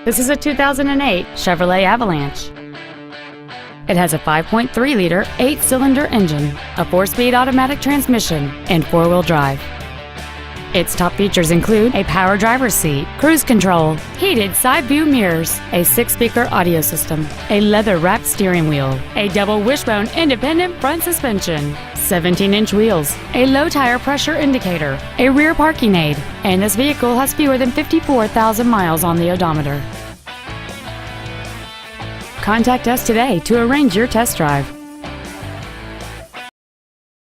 This is a 2008 Chevrolet Avalanche. It has a 5.3-liter, 8-cylinder engine, a 4-speed automatic transmission, and 4-wheel drive. Its top features include a power driver's seat, cruise control, heated side view mirrors, a 6-speaker audio system, a leather-wrapped steering wheel, a double wishbone independent front suspension, 17-inch wheels, a low tire pressure indicator, a rear parking aid, and this vehicle has fewer than 54,000 miles on the odometer. Contact us today to arrange your test drive.